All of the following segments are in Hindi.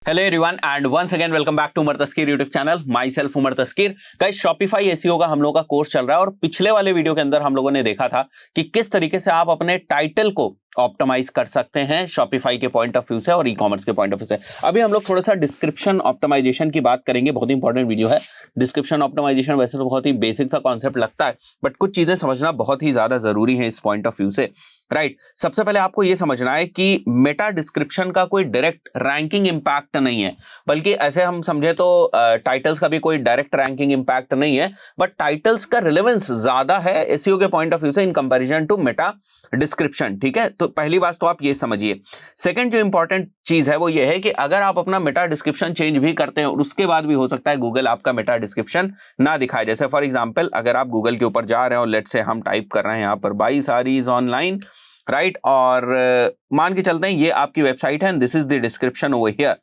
Hello everyone and once again welcome back to Umar Taskeer YouTube channel. Myself Umar Taskeer. Guys, Shopify SEO का हम लोगों का कोर्स चल रहा है और पिछले वाले वीडियो के अंदर हम लोगों ने देखा था कि किस तरीके से आप अपने टाइटल को ऑप्टिमाइज कर सकते हैं शॉपिफाई के पॉइंट ऑफ व्यू से और ई कॉमर्स के पॉइंट ऑफ व्यू से। अभी हम लोग थोड़ा सा डिस्क्रिप्शन ऑप्टिमाइजेशन की बात करेंगे। बहुत ही इंपॉर्टेंट वीडियो है। डिस्क्रिप्शन ऑप्टिमाइजेशन वैसे तो बहुत ही बेसिक सा कॉन्सेप्ट लगता है, बट कुछ चीजें समझना बहुत ही ज्यादा जरूरी है इस पॉइंट ऑफ व्यू से। राइट, सबसे पहले आपको यह समझना है कि मेटा डिस्क्रिप्शन का कोई डायरेक्ट रैंकिंग इंपैक्ट नहीं है, बल्कि ऐसे हम समझे तो टाइटल्स का भी कोई डायरेक्ट रैंकिंग इंपैक्ट नहीं है, बट टाइटल्स का रिलेवेंस ज्यादा है एसईओ के पॉइंट ऑफ व्यू से in comparison to meta description. ठीक है, तो पहली बात तो आप ये समझिए। सेकंड जो इंपॉर्टेंट चीज है वो ये है कि अगर आप अपना मेटा डिस्क्रिप्शन चेंज भी करते हैं और उसके बाद भी हो सकता है गूगल आपका मेटा डिस्क्रिप्शन ना दिखाए। जैसे फॉर एग्जांपल, अगर आप गूगल के ऊपर जा रहे हो, लेट्स से हम टाइप कर रहे हैं यहां पर बाई साड़ीज ऑनलाइन, राइट, और मान के चलते हैं ये आपकी वेबसाइट है and this is the description over here.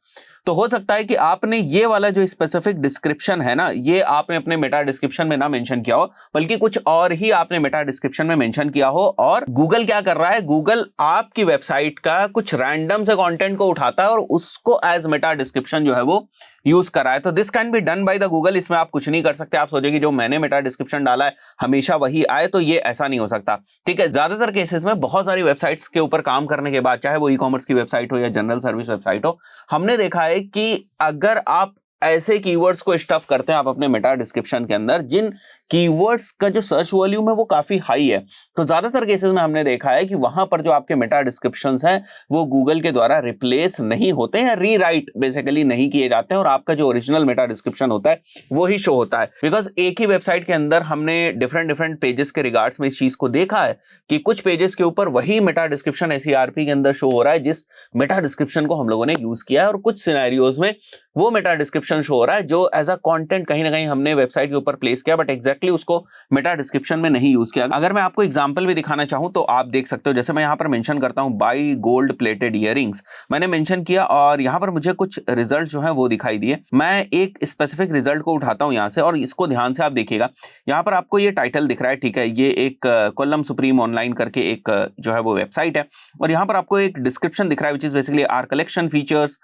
तो हो सकता है कि आपने ये वाला जो स्पेसिफिक डिस्क्रिप्शन है ना, ये आपने अपने मेटा डिस्क्रिप्शन में ना मेंशन किया हो, बल्कि कुछ और ही आपने मेटा डिस्क्रिप्शन में मेंशन किया हो। और गूगल क्या कर रहा है, गूगल आपकी वेबसाइट का कुछ रैंडम से कंटेंट को उठाता है और उसको एज मेटा डिस्क्रिप्शन जो है वो यूज कर रहा है। तो this can be done by the Google. इसमें आप कुछ नहीं कर सकते। आप सोचेंगे जो मैंने मेटा डिस्क्रिप्शन डाला है हमेशा वही आए, तो ये ऐसा नहीं हो सकता। ठीक है, ज्यादातर केसेस में बहुत सारी वेबसाइट्स के ऊपर काम करने के बाद, चाहे वो ई कॉमर्स की वेबसाइट हो या जनरल सर्विस वेबसाइट हो, हमने देखा है कि अगर आप ऐसे कीवर्ड्स को स्टफ करते हैं आप अपने मेटा डिस्क्रिप्शन के अंदर, जिन कीवर्ड्स का जो सर्च वॉल्यूम है वो काफी हाई है, तो ज्यादातर केसेस में हमने देखा है कि वहां पर जो आपके मेटा डिस्क्रिप्शंस हैं वो गूगल के द्वारा रिप्लेस नहीं होते हैं, रीराइट बेसिकली नहीं किए जाते हैं, और आपका जो ओरिजिनल मेटा डिस्क्रिप्शन होता है वो ही शो होता है। बिकॉज एक ही वेबसाइट के अंदर हमने डिफरेंट पेजेस के रिगार्ड्स में इस चीज को देखा है कि कुछ पेजेस के ऊपर वही मेटा डिस्क्रिप्शन एसईआरपी के अंदर शो हो रहा है जिस मेटा डिस्क्रिप्शन को हम लोगों ने यूज किया है, और कुछ सिनेरियोज में वो मेटा डिस्क्रिप्शन शो हो रहा है जो एज अ कंटेंट कहीं ना कहीं हमने वेबसाइट के ऊपर प्लेस किया, बट एग्जैक्टली उसको मेटा डिस्क्रिप्शन में नहीं यूज किया। अगर मैं आपको एग्जांपल भी दिखाना चाहूं तो आप देख सकते हो, जैसे मैं यहां पर मेंशन करता हूं बाई गोल्ड प्लेटेड इयरिंग्स, मैंने मेंशन किया और यहां पर मुझे कुछ रिजल्ट जो है वो दिखाई दिए। मैं एक स्पेसिफिक रिजल्ट को उठाता हूं यहां से और इसको ध्यान से आप देखिएगा। यहां पर आपको ये टाइटल दिख रहा है, ठीक है, ये एक कोल्लम सुप्रीम ऑनलाइन करके एक जो है वो वेबसाइट है, और यहां पर आपको एक डिस्क्रिप्शन दिख रहा है which is basically our collection features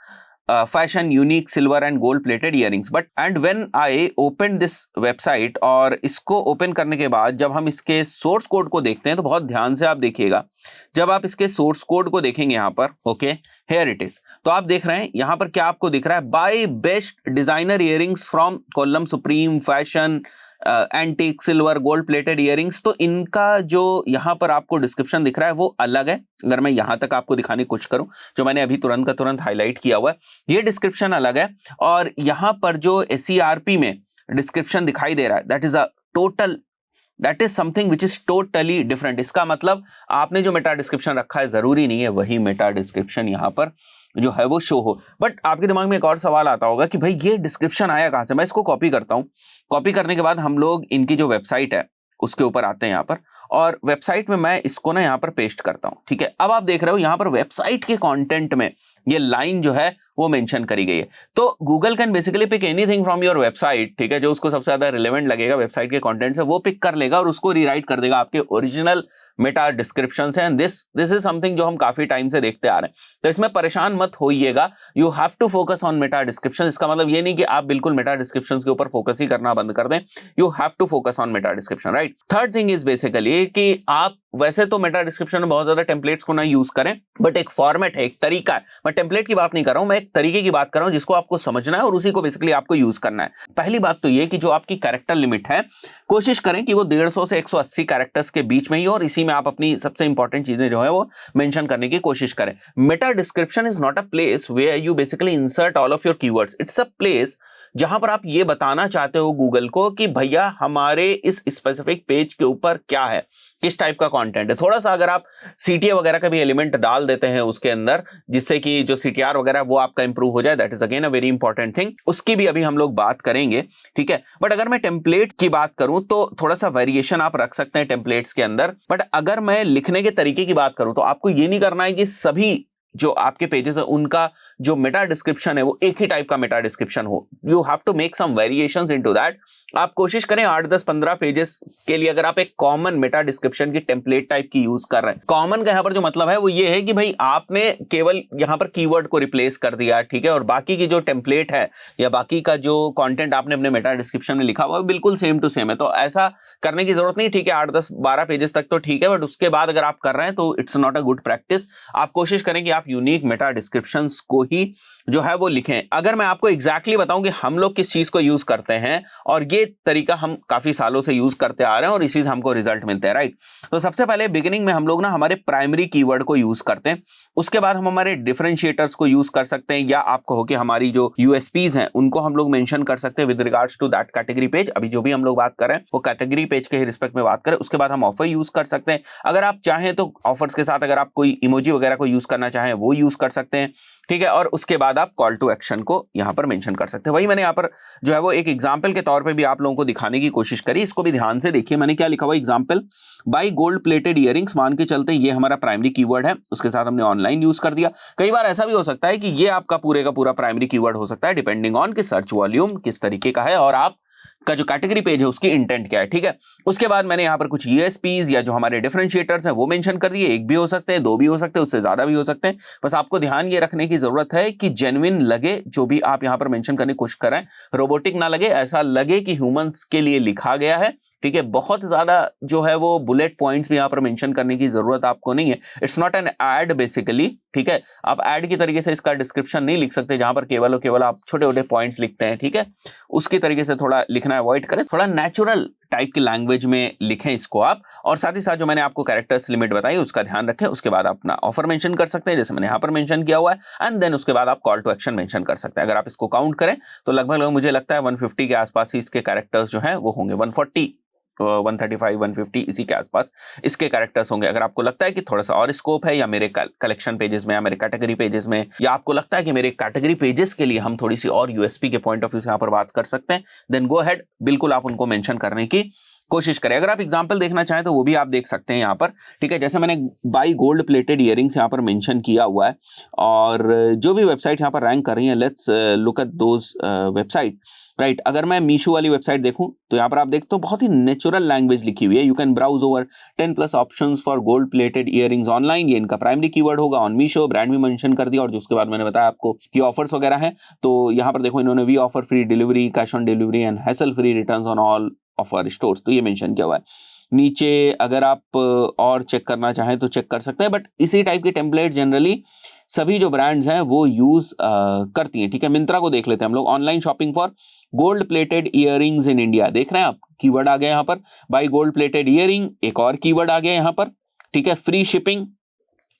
fashion unique silver and gold plated earrings. But and when I opened this website, और इसको ओपन करने के बाद जब हम इसके सोर्स कोड को देखते हैं तो बहुत ध्यान से आप देखिएगा। जब आप इसके सोर्स कोड को देखेंगे यहाँ पर, ओके, हेयर इट इज, तो आप देख रहे हैं यहाँ पर क्या आपको दिख रहा है, buy best designer earrings from Kollam supreme fashion antique silver gold plated earrings. तो इनका जो यहाँ पर आपको डिस्क्रिप्शन दिख रहा है वो अलग है। अगर मैं यहां तक आपको दिखाने की कोशिश करूं, जो मैंने अभी तुरंत का तुरंत हाईलाइट किया हुआ है, ये डिस्क्रिप्शन अलग है, और यहां पर जो एसईआरपी में डिस्क्रिप्शन दिखाई दे रहा है that is something which is totally different. इसका मतलब आपने जो मेटा डिस्क्रिप्शन रखा है जरूरी नहीं है वही मेटा डिस्क्रिप्शन यहां पर जो है वो शो हो। बट आपके दिमाग में एक और सवाल आता होगा कि भाई ये डिस्क्रिप्शन आया कहां से। मैं इसको कॉपी करता हूं। कॉपी करने के बाद हम लोग इनकी जो वेबसाइट है उसके ऊपर आते हैं यहाँ पर, और वेबसाइट में मैं इसको ना यहाँ पर पेस्ट करता हूं। ठीक है, अब आप देख रहे हो यहाँ पर वेबसाइट के कंटेंट में ये लाइन जो है वो मेंशन करी गई है। तो Google can basically pick anything from your website, ठीक है, जो उसको सबसे ज्यादा रिलेवेंट लगेगा वेबसाइट के कंटेंट से वो पिक कर लेगा और उसको रीराइट कर देगा आपके ओरिजिनल मेटा डिस्क्रिप्शन से। एंड दिस इज समथिंग जो हम काफी टाइम से देखते आ रहे हैं, तो इसमें परेशान मत होइएगा। You have to focus on meta description. इसका मतलब ये नहीं कि आप बिल्कुल मेटा डिस्क्रिप्शन के ऊपर फोकस ही करना बंद कर दें। You have to focus on meta description, right. Third thing is basically कि आप वैसे तो मेटा डिस्क्रिप्शन में बहुत ज्यादा टेम्पलेट्स को ना यूज करें, बट एक फॉर्मेट है, एक तरीका है। मैं टेम्पलेट की बात नहीं कर रहा हूं, मैं एक तरीके की बात कर रहा हूं जिसको आपको समझना है और उसी को बेसिकली आपको यूज करना है। पहली बात तो ये कि जो आपकी कैरेक्टर लिमिट है कोशिश करें कि वो 150 से 180 कैरेक्टर्स के बीच में ही हो, और इसी में आप अपनी सबसे इंपॉर्टेंट चीजें जो है वो मेंशन करने की कोशिश करें। Meta description is not a place where you basically insert all of your keywords. It's a place जहां पर आप ये बताना चाहते हो गूगल को कि भैया हमारे इस स्पेसिफिक पेज के ऊपर क्या है, किस टाइप का कंटेंट है। थोड़ा सा अगर आप सीटीए वगैरह का भी एलिमेंट डाल देते हैं उसके अंदर, जिससे कि जो सीटीआर वगैरह वो आपका इंप्रूव हो जाए, that is again a very important thing. उसकी भी अभी हम लोग बात करेंगे, ठीक है। बट अगर मैं टेम्पलेट की बात करूं तो थोड़ा सा वेरिएशन आप रख सकते हैं टेम्पलेट्स के अंदर। बट अगर मैं लिखने के तरीके की बात करूं तो आपको ये नहीं करना है कि सभी जो आपके पेजेस है उनका जो मेटा डिस्क्रिप्शन है वो एक ही टाइप का मेटा डिस्क्रिप्शन हो। You have to make some variations into that. आप कोशिश करें 8, 10, 15 पेजेस के लिए अगर आप एक कॉमन मेटा डिस्क्रिप्शन की टेम्पलेट टाइप की यूज कर रहे हैं। कॉमन का यहां पर जो मतलब है वो ये है कि भाई आपने केवल यहां पर कीवर्ड को रिप्लेस कर दिया, ठीक है, और बाकी की जो टेम्पलेट है या बाकी का जो कंटेंट आपने अपने मेटा डिस्क्रिप्शन में लिखा हुआ है बिल्कुल सेम टू सेम है। तो ऐसा करने की जरूरत नहीं, ठीक है, 8, 10, 12 पेजेस तक तो ठीक है, बट उसके बाद अगर आप कर रहे हैं तो it's not a good practice. आप कोशिश करें कि आप यूनिक मेटा डिस्क्रिप्शंस को ही जो है वो लिखें। अगर मैं आपको एग्जैक्टली बताऊं कि हम लोग किस चीज को यूज करते हैं, और ये तरीका हम काफी सालों से यूज करते आ रहे हैं और इसी से हमको रिजल्ट मिलते हैं, राइट। तो सबसे पहले बिगिनिंग में हम लोग ना हमारे प्राइमरी कीवर्ड को यूज करते हैं, उसके बाद हम हमारे डिफरेंशिएटर्स को यूज कर सकते हैं, या आप कहो कि हमारी जो यूएसपीज हैं उनको हम लोग मेंशन कर सकते हैं with regards to that category page. अभी जो भी हम लोग बात कर रहे हैं वो कैटेगरी पेज के ही रिस्पेक्ट में बात करें। उसके बाद हम ऑफर यूज कर सकते हैं, अगर आप चाहें तो ऑफर्स के साथ अगर आप कोई इमोजी वगैरह को यूज करना चाहें वो यूज कर सकते हैं, ठीक है। और उसके बाद आप कॉल टू एक्शन को यहां पर मेंशन कर सकते हैं। वही मैंने यहां पर जो है वो एक एग्जांपल के तौर पे भी आप लोगों को दिखाने की कोशिश करी। इसको भी ध्यान से देखिए, मैंने क्या लिखा हुआ example, by gold plated earrings मान के चलते ये हमारा प्राइमरी कीवर्ड है, उसके साथ हमने ऑनलाइन यूज कर दिया। कई बार ऐसा भी हो सकता है कि ये आपका पूरे का पूरा प्राइमरी कीवर्ड हो सकता है, डिपेंडिंग ऑन कि सर्च वॉल्यूम किस तरीके का है और आप का जो कैटेगरी पेज है उसकी इंटेंट क्या है, ठीक है। उसके बाद मैंने यहां पर कुछ यूएसपीज या जो हमारे डिफरेंशिएटर्स हैं वो मेंशन कर दिए। एक भी हो सकते हैं, दो भी हो सकते हैं, उससे ज्यादा भी हो सकते हैं। बस आपको ध्यान ये रखने की जरूरत है कि जेन्युइन लगे जो भी आप यहां पर मेंशन करने की कोशिश कर रहे हैं, रोबोटिक ना लगे, ऐसा लगे कि ह्यूमंस के लिए लिखा गया है, ठीक है। बहुत ज्यादा जो है वो बुलेट पॉइंट्स भी यहां पर मेंशन करने की जरूरत आपको नहीं है। It's not an ad basically, ठीक है। आप एड की तरीके से इसका डिस्क्रिप्शन नहीं लिख सकते जहां पर केवल और केवल आप छोटे छोटे पॉइंट्स लिखते हैं, ठीक है। उसकी तरीके से थोड़ा लिखना अवॉइड करें, थोड़ा नेचुरल टाइप की लैंग्वेज में लिखें इसको आप। और साथ ही साथ जो मैंने आपको कैरेक्टर्स लिमिट बताई उसका ध्यान रखें। उसके बाद अपना ऑफर मेंशन कर सकते हैं जैसे मैंने यहाँ पर मेंशन किया हुआ है, एंड देन उसके बाद आप कॉल टू एक्शन मेंशन कर सकते हैं। अगर आप इसको काउंट करें तो लगभग मुझे लगता है 150 के आसपास ही इसके कैरेक्टर्स जो हैं वो होंगे, 140 135 150 इसी के आसपास इसके कैरेक्टर्स होंगे। अगर आपको लगता है कि थोड़ा सा और स्कोप है, या मेरे कलेक्शन पेजेस में या मेरे कैटेगरी पेजेस में, या आपको लगता है कि मेरे कैटेगरी पेजेस के लिए हम थोड़ी सी और यूएसपी के पॉइंट ऑफ व्यू से यहाँ पर बात कर सकते हैं, देन गो अहेड, बिल्कुल आप उनको मेंशन करने की कोशिश करें। अगर आप एग्जांपल देखना चाहें तो वो भी आप देख सकते हैं यहाँ पर, ठीक है। जैसे मैंने बाई गोल्ड प्लेटेड इयरिंग्स यहाँ पर मेंशन किया हुआ है, और जो भी वेबसाइट यहाँ पर रैंक कर रही है, let's look at those website, right. अगर मैं मीशो वाली वेबसाइट देखूं तो यहाँ पर आप देखते हो बहुत ही नेचुरल लैंग्वेज लिखी हुई है। You can browse over 10+ options for gold plated earrings online, ये इनका प्राइमरी कीवर्ड होगा। ऑन मीशो ब्रांड भी मेंशन कर दिया, और जो उसके बाद मैंने बताया आपको कि ऑफर्स वगैरह हैं, तो यहाँ पर देखो इन्होंने we offer free delivery, cash on delivery and hassle free returns on all offer stores, तो ये मेंशन किया हुआ है। नीचे अगर आप और चेक करना चाहें तो चेक कर सकते हैं, बट इसी टाइप के टेम्पलेट जनरली सभी जो ब्रांड्स हैं वो यूज करती हैं, ठीक है। मिंत्रा को देख लेते हैं हम लोग, online shopping for gold plated earrings in India, देख रहे हैं आप, कीवर्ड आ गया यहाँ पर बाई गोल्ड प्लेटेड इयरिंग, एक और कीवर्ड आ गया यहाँ पर, ठीक है, फ्री शिपिंग,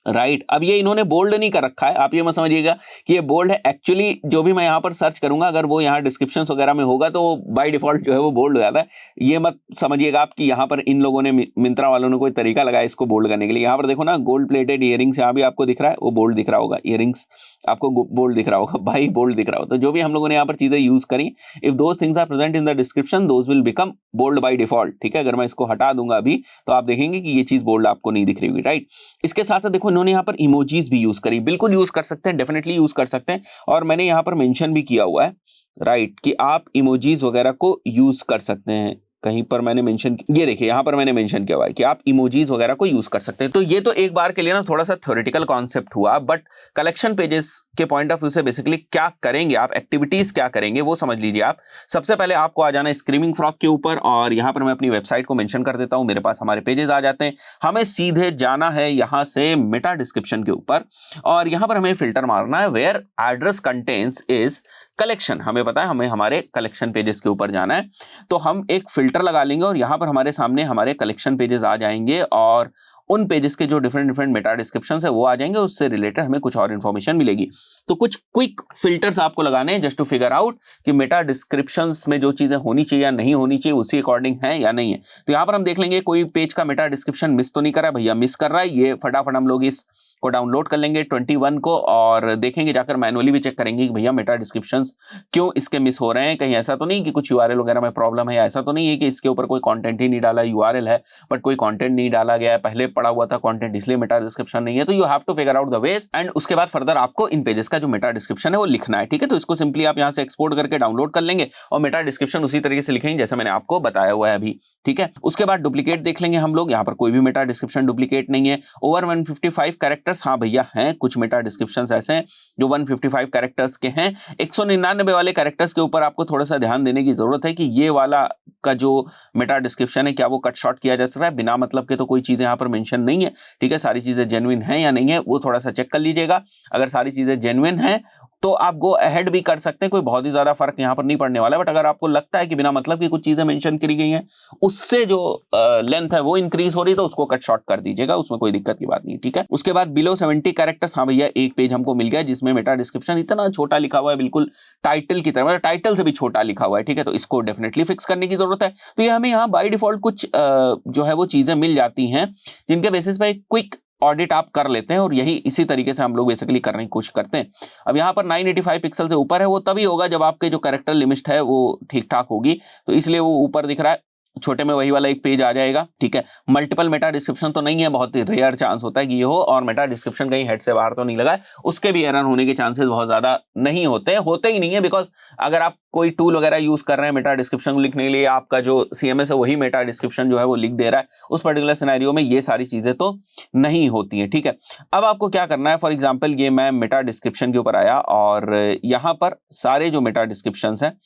राइट। अब ये इन्होंने बोल्ड नहीं कर रखा है, आप ये मत समझिएगा कि ये बोल्ड है। एक्चुअली जो भी मैं यहाँ पर सर्च करूंगा अगर वो यहाँ डिस्क्रिप्शन वगैरह में होगा तो बाय डिफॉल्ट जो है वो बोल्ड हो जाता है। ये मत समझिएगा आप कि यहाँ पर इन लोगों ने, मिंत्रा वालों ने कोई तरीका लगाया इसको बोल्ड करने के लिए। यहाँ पर देखो ना, गोल्ड प्लेटेड इयरिंग्स यहाँ भी आपको दिख रहा है, वो बोल्ड दिख रहा होगा, इयरिंग्स आपको बोल्ड दिख रहा होगा, भाई बोल्ड दिख रहा होगा। तो जो भी हम लोगों ने यहाँ पर चीजें यूज करी, if those things are present in the description those will become bold by default, ठीक है। अगर मैं इसको हटा दूंगा अभी तो आप देखेंगे कि ये चीज बोल्ड आपको नहीं दिख रही होगी, राइट। इसके साथ साथ देखो इन्होंने यहाँ पर इमोजीज भी यूज करी, बिल्कुल यूज कर सकते हैं, डेफिनेटली यूज कर सकते हैं, और मैंने यहाँ पर मेंशन भी किया हुआ है, राइट, कि आप इमोजीज वगैरह को यूज कर सकते हैं। कहीं पर मैंने मेंशन, ये देखिए यहाँ पर मैंने मेंशन किया हुआ है कि आप इमोजीज वगैरह को यूज कर सकते हैं। तो ये तो एक बार के लिए ना थोड़ा सा थ्योरेटिकल कॉन्सेप्ट हुआ, बट कलेक्शन पेजेस के पॉइंट ऑफ व्यू से बेसिकली क्या करेंगे आप, एक्टिविटीज क्या करेंगे वो समझ लीजिए आप। सबसे पहले आपको आ जाना है स्क्रीमिंग फ्रॉग के ऊपर, और यहाँ पर मैं अपनी वेबसाइट को मेंशन कर देता हूँ, मेरे पास हमारे पेजेस आ जाते हैं। हमें सीधे जाना है यहाँ से मेटा डिस्क्रिप्शन के ऊपर, और यहाँ पर हमें फिल्टर मारना है where address contents is collection. हमें पता है हमें हमारे कलेक्शन पेजेस के ऊपर जाना है, तो हम एक फिल्टर लगा लेंगे और यहां पर हमारे सामने हमारे कलेक्शन पेजेस आ जाएंगे, और उन पेजेस के जो डिफरेंट मेटा डिस्क्रिप्शंस है वो आ जाएंगे, उससे रिलेटेड हमें कुछ और इन्फॉर्मेशन मिलेगी। तो कुछ क्विक फिल्टर्स आपको लगाने हैं जस्ट टू फिगर आउट कि मेटा डिस्क्रिप्शंस में जो चीजें होनी चाहिए या नहीं होनी चाहिए उसी अकॉर्डिंग है या नहीं है। तो यहाँ पर हम देख लेंगे कोई पेज का मेटा डिस्क्रिप्शन मिस तो नहीं कर रहा है, भैया मिस कर रहा है, ये फटाफट हम लोग इस को डाउनलोड कर लेंगे 21 को, और देखेंगे जाकर मैनुअली भी चेक करेंगे कि भैया मेटा डिस्क्रिप्शंस क्यों इसके मिस हो रहे हैं। कहीं ऐसा तो नहीं कि कुछ यूआरएल वगैरह में प्रॉब्लम है, ऐसा तो नहीं है कि इसके ऊपर कोई कंटेंट ही नहीं डाला, यूआरएल है बट कोई कंटेंट नहीं डाला गया है, पहले पड़ा हुआ था कंटेंट, इसलिए मेटा डिस्क्रिप्शन नहीं है। तो you have to figure out the ways and उसके बाद फर्दर आपको इन पेजेस का जो मेटा डिस्क्रिप्शन है वो लिखना है, ठीक है। तो इसको सिंपली आप यहाँ से एक्सपोर्ट करके डाउनलोड कर लेंगे और मेटा डिस्क्रिप्शन उसी तरीके से लिखेंगे जैसे मैंने आपको बताया हुआ है अभी, ठीक है। उसके बाद डुप्लीकेट देख लेंगे हम लोग, यहाँ पर कोई भी मेटा डिस्क्रिप्शन डुप्लीकेट नहीं है। ओवर 155 कैरेक्टर्स, हाँ भैया हैं कुछ मेटा डिस्क्रिप्शन ऐसे हैं जो 155 कैरेक्टर्स के हैं। 199 वाले कैरेक्टर्स के ऊपर आपको थोड़ा सा ध्यान देने की जरूरत है कि ये वाला का जो मेटा डिस्क्रिप्शन है क्या वो कट शॉर्ट किया जा सकता है, बिना मतलब के तो कोई चीजें यहाँ पर मेंशन नहीं है, ठीक है। सारी चीजें जेन्युइन है या नहीं है वो थोड़ा सा चेक कर लीजिएगा। अगर सारी चीजें जेन्युइन है तो आप गो अहेड भी कर सकते हैं, कोई बहुत ही ज्यादा फर्क यहाँ पर नहीं पड़ने वाला है। बट अगर आपको लगता है कि बिना मतलब की कुछ चीजें मेंशन करी गई हैं, उससे जो लेंथ है वो इंक्रीज हो रही है, तो उसको कट शॉर्ट कर दीजिएगा, उसमें कोई दिक्कत की बात नहीं, ठीक है। उसके बाद बिलो 70 कैरेक्टर्स, हाँ भैया एक पेज हमको मिल गया जिसमें मेटा डिस्क्रिप्शन इतना छोटा लिखा हुआ है, बिल्कुल टाइटल की तरह, मतलब टाइटल से भी छोटा लिखा हुआ है, ठीक है। तो इसको डेफिनेटली फिक्स करने की जरूरत है। तो ये हमें यहाँ बाय डिफॉल्ट कुछ जो है वो चीजें मिल जाती हैं जिनके बेसिस पे क्विक ऑडिट आप कर लेते हैं, और यही इसी तरीके से हम लोग बेसिकली करने की कोशिश करते हैं। अब यहाँ पर 985 पिक्सल से ऊपर है, वो तभी होगा जब आपके जो कैरेक्टर लिमिट है वो ठीक ठाक होगी, तो इसलिए वो ऊपर दिख रहा है। छोटे में वही वाला एक पेज आ जाएगा, ठीक है। मल्टीपल मेटा डिस्क्रिप्शन तो नहीं है, बहुत ही रेयर चांस होता है कि ये हो, और मेटा डिस्क्रिप्शन कहीं हेड से बाहर तो नहीं लगा है, उसके भी एरर होने के चांसेस बहुत ज्यादा नहीं होते ही नहीं है। बिकॉज अगर आप कोई टूल वगैरह यूज कर रहे हैं मेटा डिस्क्रिप्शन को लिखने के लिए, आपका जो CMS है वही मेटा डिस्क्रिप्शन जो है वो लिख दे रहा है, उस पर्टिकुलर सिनेरियो में ये सारी चीजें तो नहीं होती है, ठीक है। अब आपको क्या करना है, फॉर एग्जाम्पल ये मैं मेटा डिस्क्रिप्शन के ऊपर आया और यहाँ पर सारे जो मेटा डिस्क्रिप्शन है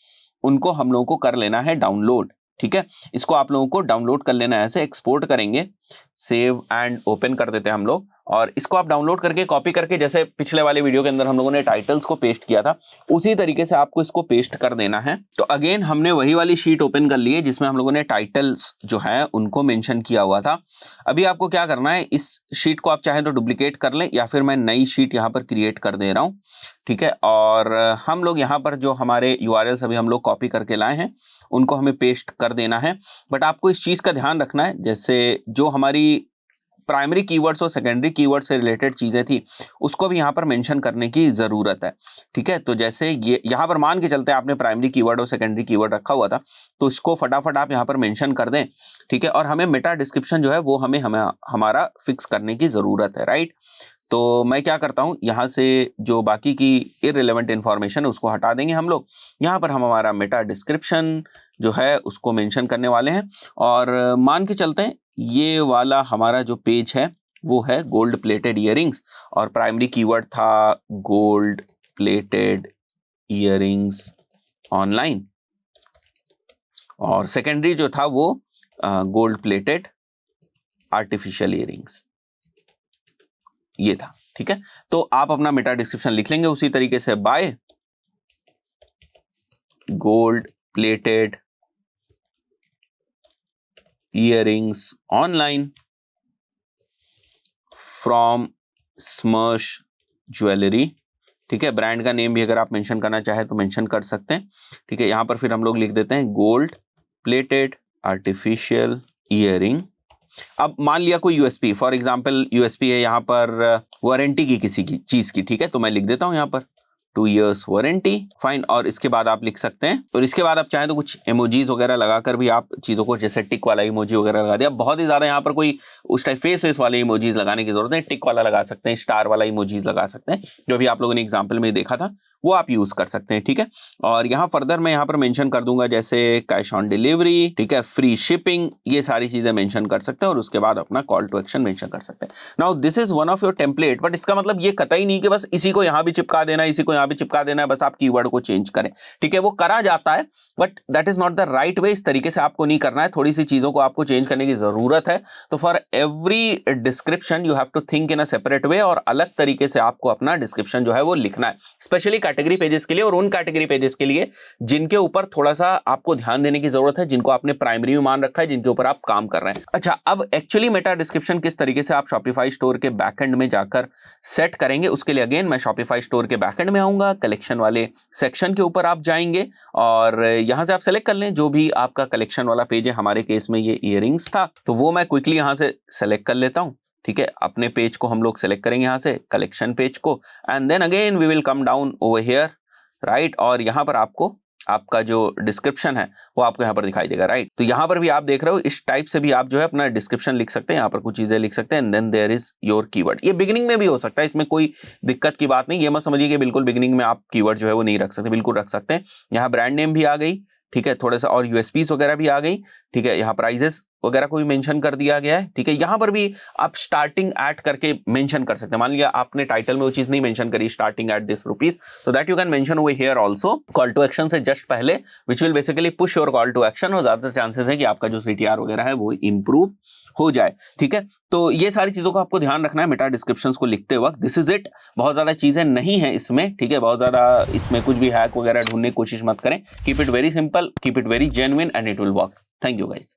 उनको हम लोगों को कर लेना है डाउनलोड, ठीक है। इसको आप लोगों को डाउनलोड कर लेना है, ऐसे एक्सपोर्ट करेंगे, सेव एंड ओपन कर देते हैं हम लोग, और इसको आप डाउनलोड करके कॉपी करके, जैसे पिछले वाले वीडियो के अंदर हम लोगों ने टाइटल्स को पेस्ट किया था उसी तरीके से आपको इसको पेस्ट कर देना है। तो अगेन हमने वही वाली शीट ओपन कर ली है जिसमें हम लोगों ने टाइटल्स जो है उनको मेंशन किया हुआ था। अभी आपको क्या करना है, इस शीट को आप चाहें तो डुप्लीकेट कर लें, या फिर मैं नई शीट यहाँ पर क्रिएट कर दे रहा हूँ, ठीक है। और हम लोग यहाँ पर जो हमारे URLs अभी हम लोग कॉपी करके लाए हैं उनको हमें पेस्ट कर देना है। बट आपको इस चीज का ध्यान रखना है, जैसे जो हमारी प्राइमरी कीवर्ड्स और सेकेंडरी कीवर्ड से रिलेटेड चीजें थी उसको भी यहाँ पर मेंशन करने की जरूरत है, ठीक है। तो जैसे ये यहाँ पर मान के चलते हैं आपने प्राइमरी कीवर्ड और सेकेंडरी कीवर्ड रखा हुआ था, तो इसको फटाफट आप यहाँ पर मेंशन कर दें, ठीक है। और हमें मेटा डिस्क्रिप्शन जो है वो हमें हमारा फिक्स करने की जरूरत है, राइट। तो मैं क्या करता हूं, यहां से जो बाकी की इररिलेवेंट इंफॉर्मेशन है उसको हटा देंगे हम लोग। यहां पर हम हमारा मेटा डिस्क्रिप्शन जो है उसको मेंशन करने वाले हैं, और मान के चलते हैं ये वाला हमारा जो पेज है वो है गोल्ड प्लेटेड इयरिंग्स, और प्राइमरी कीवर्ड था गोल्ड प्लेटेड इयरिंग्स ऑनलाइन, और सेकेंडरी जो था वो गोल्ड प्लेटेड आर्टिफिशियल इयरिंग्स, ये था, ठीक है। तो आप अपना मेटा डिस्क्रिप्शन लिख लेंगे उसी तरीके से, buy gold plated earrings online from स्मर्श ज्वेलरी, ठीक है। ब्रांड का नेम भी अगर आप मेंशन करना चाहे तो मेंशन कर सकते हैं, ठीक है। यहां पर फिर हम लोग लिख देते हैं गोल्ड प्लेटेड आर्टिफिशियल इयरिंग। अब मान लिया कोई यूएसपी, फॉर एग्जांपल यूएसपी है यहाँ पर वारंटी की किसी की चीज की, ठीक है। तो मैं लिख देता हूं यहाँ पर 2 years वारंटी, फाइन। और इसके बाद आप लिख सकते हैं, और इसके बाद आप चाहें तो कुछ इमोजीज वगैरह लगाकर भी आप चीजों को, जैसे टिक वाला इमोजी वगैरह लगा दिया। बहुत ही ज्यादा यहाँ पर कोई उस टाइप फेस वाले इमोजीज लगाने की जरूरत नहीं, टिक वाला लगा सकते हैं, स्टार वाला इमोजीज लगा सकते हैं, जो भी आप लोगों ने एग्जाम्पल में देखा था वो आप यूज कर सकते हैं, ठीक है। और यहाँ फर्दर मैं यहाँ पर मेंशन कर दूंगा जैसे कैश ऑन डिलीवरी, ठीक है, फ्री शिपिंग, ये सारी चीजें मेंशन कर सकते हैं, और उसके बाद अपना कॉल टू एक्शन मेंशन कर सकते हैं। Now this is one of your template, but इसका मतलब ये कतई नहीं कि बस इसी को यहाँ भी चिपका देना, इसी को यहाँ भी चिपका देना है, बस आप कीवर्ड को चेंज करें, ठीक है। वो करा जाता है but that is not the right way, इस तरीके से आपको नहीं करना है, थोड़ी सी चीजों को आपको चेंज करने की जरूरत है। तो for every description you have to think in a separate way, और अलग तरीके से आपको अपना डिस्क्रिप्शन जो है वो लिखना है, स्पेशली कैटेगरी पेजेस के लिए, और उन कैटेगरी पेजेस के लिए जिनके ऊपर थोड़ा सा आपको ध्यान देने की जरूरत है, जिनको आपने प्राइमरी में मान रखा है, जिनके ऊपर आप काम कर रहे हैं। अच्छा, अब एक्चुअली मेटा डिस्क्रिप्शन किस तरीके से आप शॉपिफाई स्टोर के बैकएंड में जाकर सेट करेंगे, उसके लिए अगेन मैं शॉपिफाई स्टोर के बैकएंड में आऊंगा, कलेक्शन वाले सेक्शन के ऊपर आप जाएंगे, और यहां से आप सेलेक्ट कर लें जो भी आपका कलेक्शन वाला पेज है। हमारे केस में ये इयरिंग्स था, तो वो मैं क्विकली यहां से सेलेक्ट कर लेता हूं, ठीक है। अपने पेज को हम लोग सेलेक्ट करेंगे यहां से, कलेक्शन पेज को, and then again we will come down over here, right. और यहां पर आपको आपका जो डिस्क्रिप्शन है वो आपको यहाँ पर दिखाई देगा, राइट। तो यहाँ पर भी आप देख रहे हो इस टाइप से भी आप जो है अपना डिस्क्रिप्शन लिख सकते हैं, यहाँ पर कुछ चीजें लिख सकते हैं, and then there is your keyword. ये बिगिनिंग में भी हो सकता है, इसमें कोई दिक्कत की बात नहीं। ये मत समझिए कि बिल्कुल बिगिनिंग में आप कीवर्ड जो है वो नहीं रख सकते, बिल्कुल रख सकते हैं। यहाँ ब्रांड नेम भी आ गई, ठीक है, थोड़ा सा और यूएसपीस वगैरह भी आ गई, ठीक है। यहाँ प्राइजेस वगैरह को भी मेंशन कर दिया गया है, ठीक है। यहाँ पर भी आप स्टार्टिंग एट करके मेंशन कर सकते हैं। मान लिया आपने टाइटल में वो चीज नहीं मेंशन करी स्टार्टिंग एट दिस रुपीज, तो that you can mention over here also call to action से जस्ट पहले, which will basically push your call to action, और ज्यादा चांसेस है कि आपका जो सीटीआर वगैरह है वो इंप्रूव हो जाए, ठीक है। तो ये सारी चीजों का आपको ध्यान रखना है मेटा डिस्क्रिप्शंस को लिखते वक्त। दिस इज इट, बहुत ज्यादा चीजें नहीं है इसमें, ठीक है। बहुत ज्यादा इसमें कुछ भी हैक वगैरह ढूंढने की कोशिश मत करें। Keep it very simple, keep it very genuine, and it will work. Thank you guys.